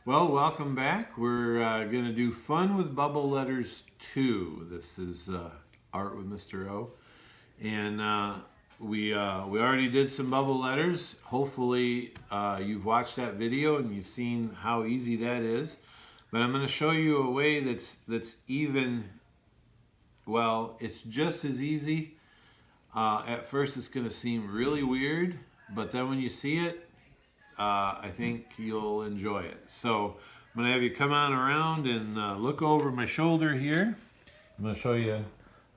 Well, welcome back. We're going to do Fun with Bubble Letters 2. This is Art with Mr. O. And we already did some bubble letters. Hopefully, you've watched that video and you've seen how easy that is. But I'm going to show you a way that's even, well, it's just as easy. At first, it's going to seem really weird, but then when you see it, I think you'll enjoy it. So I'm going to have you come on around and look over my shoulder here. I'm going to show you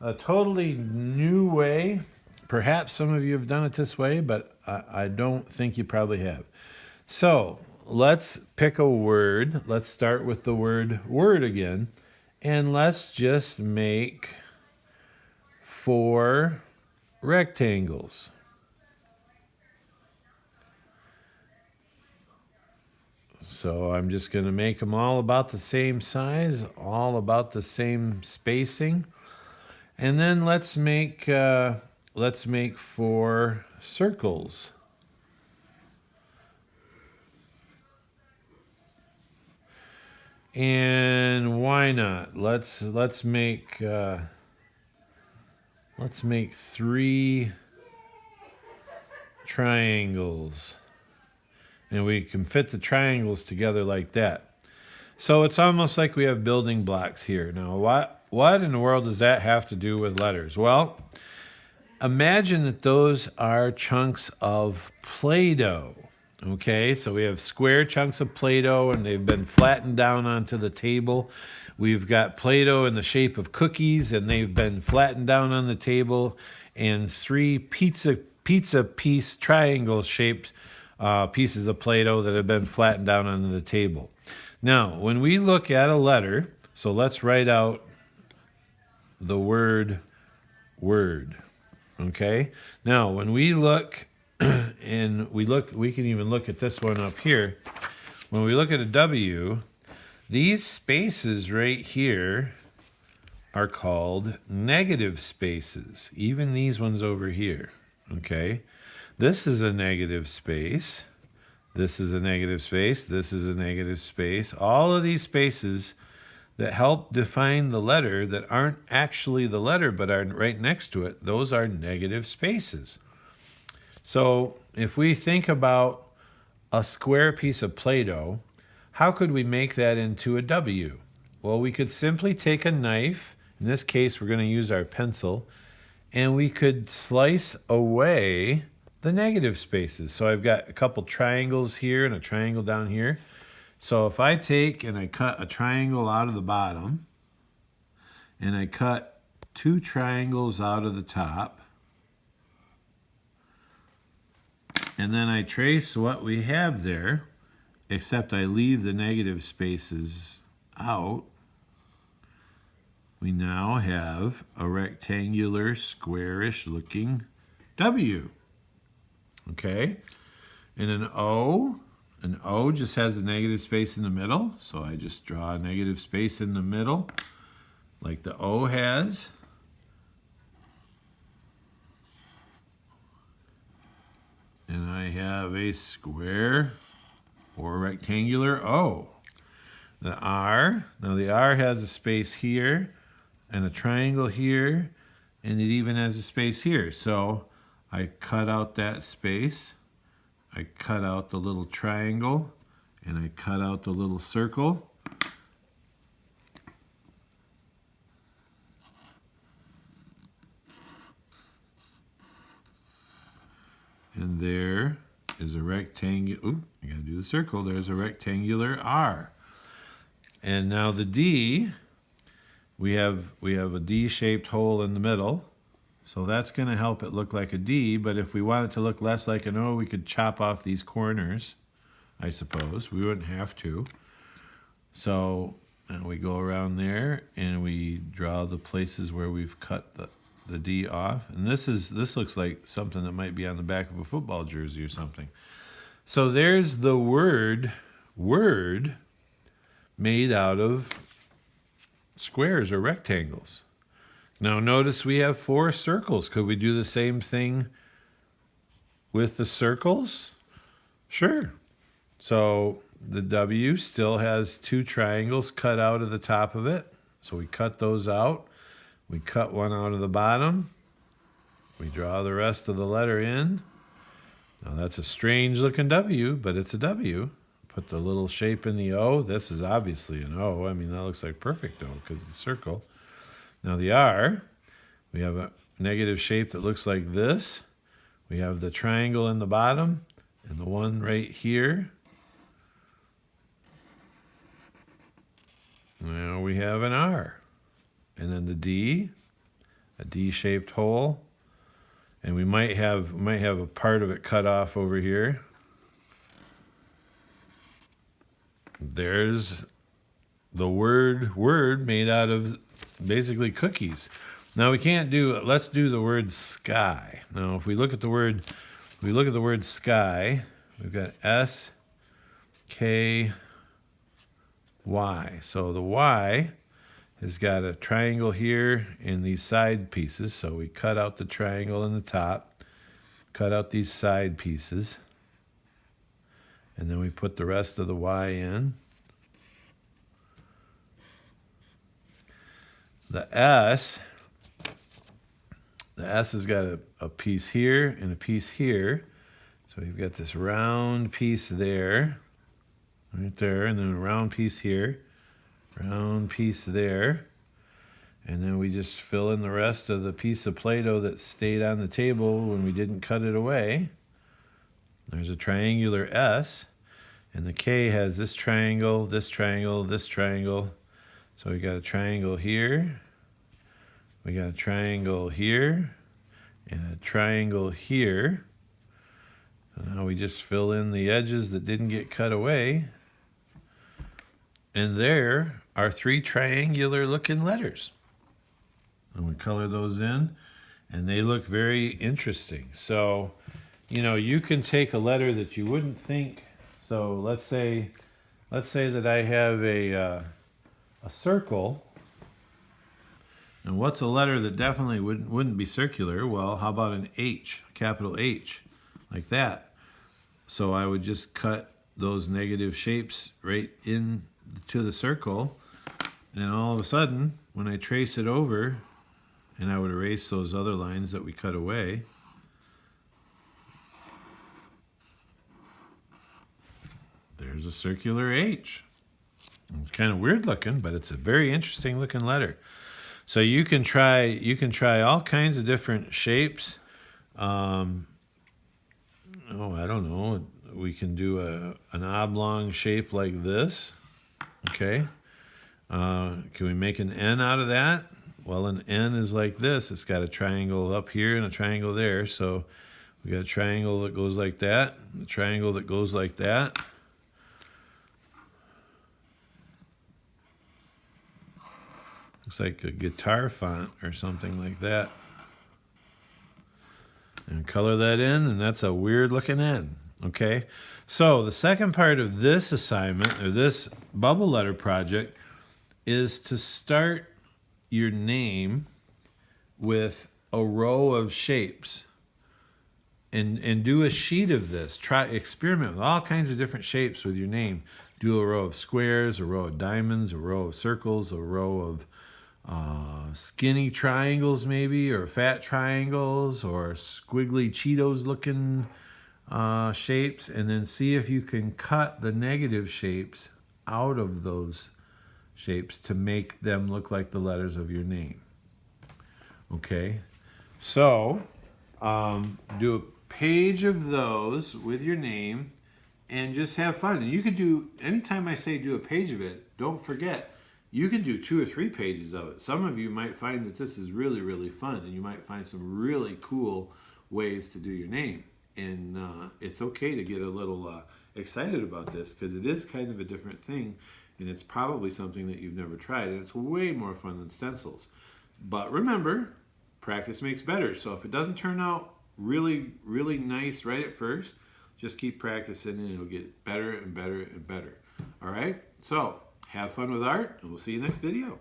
a totally new way. Perhaps some of you have done it this way, but I don't think you probably have. So let's pick a word. Let's start with the word again. And let's just make 4 rectangles. So I'm just going to make them all about the same size, all about the same spacing. And then let's make 4 circles. And why not? Let's make 3 triangles. And we can fit the triangles together like that. So it's almost like we have building blocks here. Now, what in the world does that have to do with letters? Well, imagine that those are chunks of Play-Doh. Okay, so we have square chunks of Play-Doh and they've been flattened down onto the table. We've got Play-Doh in the shape of cookies and they've been flattened down on the table, and 3 pizza piece triangle shaped pieces of Play-Doh that have been flattened down onto the table. Now, when we look at a letter, so let's write out the word word. Okay? Now, when we look and we can even look at this one up here. When we look at a W, these spaces right here are called negative spaces. Even these ones over here. Okay? This is a negative space. This is a negative space. This is a negative space. All of these spaces that help define the letter that aren't actually the letter but are right next to it, those are negative spaces. So if we think about a square piece of Play-Doh, how could we make that into a W? Well, we could simply take a knife. In this case, we're going to use our pencil. And we could slice away the negative spaces. So I've got a couple triangles here and a triangle down here. So if I take and I cut a triangle out of the bottom, and I cut 2 triangles out of the top, and then I trace what we have there, except I leave the negative spaces out, we now have a rectangular, squarish looking W. Okay? And an O just has a negative space in the middle, so I just draw a negative space in the middle, like the O has. And I have a square or rectangular O. The R, now the R has a space here, and a triangle here, and it even has a space here. So I cut out that space, I cut out the little triangle, and I cut out the little circle. And there is a rectangle. Ooh, I gotta do the circle. There's a rectangular R. And now the D, we have a D-shaped hole in the middle. So that's going to help it look like a D, but if we want it to look less like an O, we could chop off these corners, I suppose. We wouldn't have to. So and we go around there and we draw the places where we've cut the D off. And this looks like something that might be on the back of a football jersey or something. So there's the word made out of squares or rectangles. Now notice we have 4 circles. Could we do the same thing with the circles? Sure. So the W still has two triangles cut out of the top of it. So we cut those out. We cut one out of the bottom. We draw the rest of the letter in. Now that's a strange looking W, but it's a W. Put the little shape in the O. This is obviously an O. I mean, that looks like perfect O because it's a circle. Now the R, we have a negative shape that looks like this. We have the triangle in the bottom and the one right here. Now we have an R. And then the D, a D-shaped hole. And we might have a part of it cut off over here. There's the word made out of basically cookies. Now let's do the word sky. Now if we look at the word sky, we've got S, K, Y. So the Y has got a triangle here in these side pieces. So we cut out the triangle in the top, cut out these side pieces, and then we put the rest of the Y in. The S has got a piece here and a piece here. So we've got this round piece there, right there, and then a round piece here, round piece there. And then we just fill in the rest of the piece of Play-Doh that stayed on the table when we didn't cut it away. There's a triangular S, and the K has this triangle, this triangle, this triangle. So we got a triangle here, we got a triangle here, and a triangle here. So now we just fill in the edges that didn't get cut away. And there are three triangular looking letters. And we color those in, and they look very interesting. So, you can take a letter that you wouldn't think. So let's say that I have a circle. And what's a letter that definitely wouldn't be circular? Well, how about an H, a capital H, like that? So I would just cut those negative shapes right in to the circle, and all of a sudden, when I trace it over, and I would erase those other lines that we cut away, there's a circular H. It's kind of weird looking, but it's a very interesting looking letter. So you can try all kinds of different shapes. I don't know. We can do an oblong shape like this. Okay. Can we make an N out of that? Well, an N is like this. It's got a triangle up here and a triangle there. So we got a triangle that goes like that, a triangle that goes like that. Looks like a guitar font or something like that. And color that in, and that's a weird looking N. Okay, so the second part of this assignment, or this bubble letter project, is to start your name with a row of shapes. And do a sheet of this. Experiment with all kinds of different shapes with your name. Do a row of squares, a row of diamonds, a row of circles, a row of skinny triangles maybe, or fat triangles, or squiggly Cheetos looking shapes, and then see if you can cut the negative shapes out of those shapes to make them look like the letters of your name. Okay, so do a page of those with your name and just have fun. And you could do, anytime I say do a page of it, don't forget, you can do 2 or 3 pages of it. Some of you might find that this is really, really fun, and you might find some really cool ways to do your name. And it's okay to get a little excited about this, because it is kind of a different thing, and it's probably something that you've never tried, and it's way more fun than stencils. But remember, practice makes better. So if it doesn't turn out really, really nice right at first, just keep practicing, and it'll get better and better and better. All right? So have fun with art, and we'll see you next video.